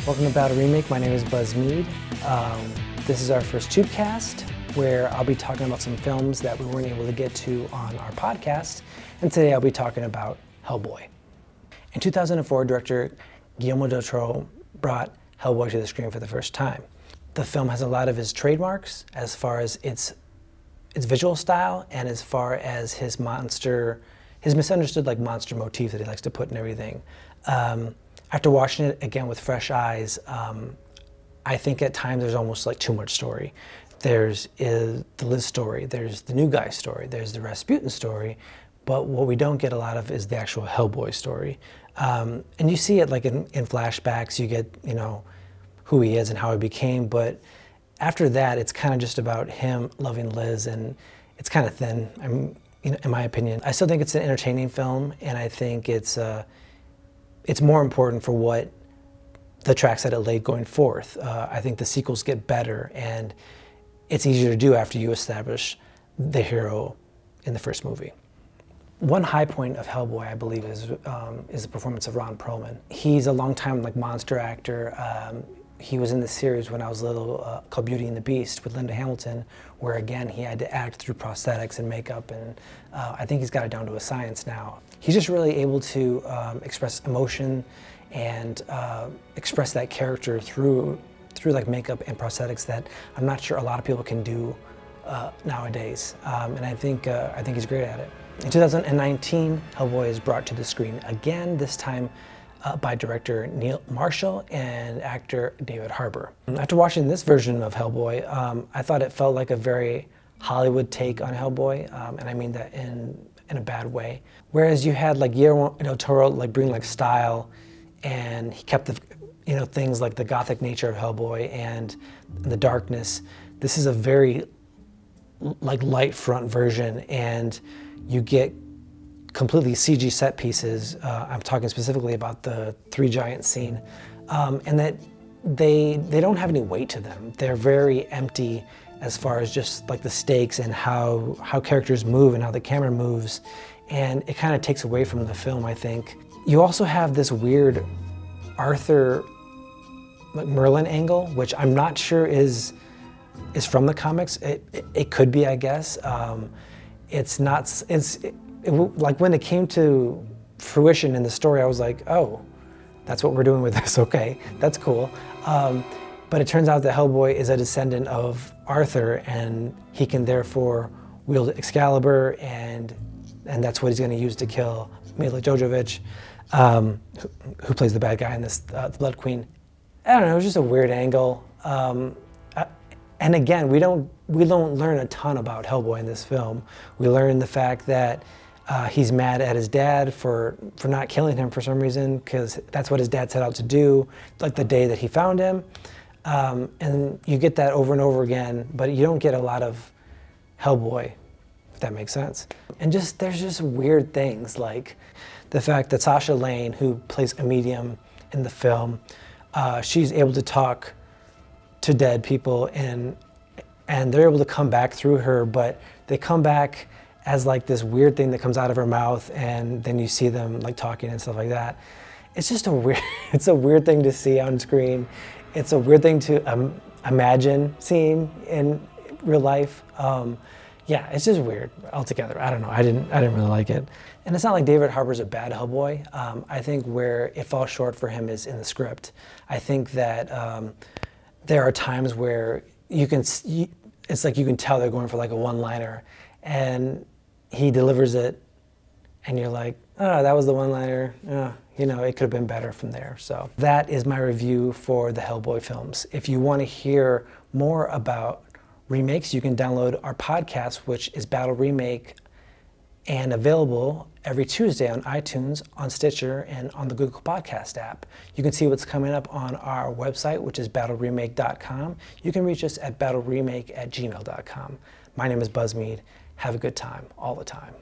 Welcome to Battle Remake. My name is Buzz Mead. This is our first TubeCast, where I'll be talking about some films that we weren't able to get to on our podcast, and today I'll be talking about Hellboy. In 2004, director Guillermo del Toro brought Hellboy to the screen for the first time. The film has a lot of his trademarks as far as its visual style and as far as his misunderstood like monster motif that he likes to put in everything. After watching it again with fresh eyes, I think at times there's almost like too much story. There's the Liz story, there's the new guy story, there's the Rasputin story, but what we don't get a lot of is the actual Hellboy story. And you see it like in flashbacks, you get, who he is and how he became, but after that, it's kind of just about him loving Liz, and it's kind of thin, in my opinion. I still think it's an entertaining film, and I think it's more important for what the tracks that it laid going forth. I think the sequels get better, and it's easier to do after you establish the hero in the first movie. One high point of Hellboy, I believe, is the performance of Ron Perlman. He's a longtime monster actor. He was in the series when I was little called Beauty and the Beast with Linda Hamilton, where again he had to act through prosthetics and makeup, and I think he's got it down to a science now. He's just really able to express emotion and express that character through like makeup and prosthetics that I'm not sure a lot of people can do nowadays, and I think he's great at it. In 2019, Hellboy is brought to the screen again, this time by director Neil Marshall and actor David Harbour. After watching this version of Hellboy, I thought it felt like a very Hollywood take on Hellboy, and I mean that in a bad way. Whereas you had Guillermo del Toro bring style, and he kept the things like the gothic nature of Hellboy and the darkness. This is a very light front version, and you get completely CG set pieces. I'm talking specifically about the three giant scene, and that they don't have any weight to them. They're very empty as far as just the stakes and how characters move and how the camera moves, and it kind of takes away from the film, I think. You also have this weird Arthur Merlin angle, which I'm not sure is from the comics. It could be, I guess. It's not. When it came to fruition in the story, I was like, oh, that's what we're doing with this, okay, that's cool. But it turns out that Hellboy is a descendant of Arthur, and he can therefore wield Excalibur, and that's what he's going to use to kill Mila Jovovich, who plays the bad guy in this, the Blood Queen. I don't know, it was just a weird angle. And again, we don't learn a ton about Hellboy in this film. We learn the fact that he's mad at his dad for not killing him for some reason, because that's what his dad set out to do, the day that he found him. And you get that over and over again, but you don't get a lot of Hellboy, if that makes sense. And there's just weird things, like the fact that Sasha Lane, who plays a medium in the film, she's able to talk to dead people, and they're able to come back through her, but they come back as this weird thing that comes out of her mouth, and then you see them talking and stuff like that. It's just it's a weird thing to see on screen. It's a weird thing to imagine seeing in real life. Yeah, it's just weird altogether. I don't know, I didn't really like it. And it's not like David Harbour's a bad Hellboy. I think where it falls short for him is in the script. I think that there are times where it's like you can tell they're going for a one-liner, and he delivers it, and you're like, oh, that was the one-liner. It could have been better from there. So that is my review for the Hellboy films. If you want to hear more about remakes, you can download our podcast, which is Battle Remake, and available every Tuesday on iTunes, on Stitcher, and on the Google Podcast app. You can see what's coming up on our website, which is battleremake.com. You can reach us at battleremake@gmail.com. My name is Buzz Mead. Have a good time all the time.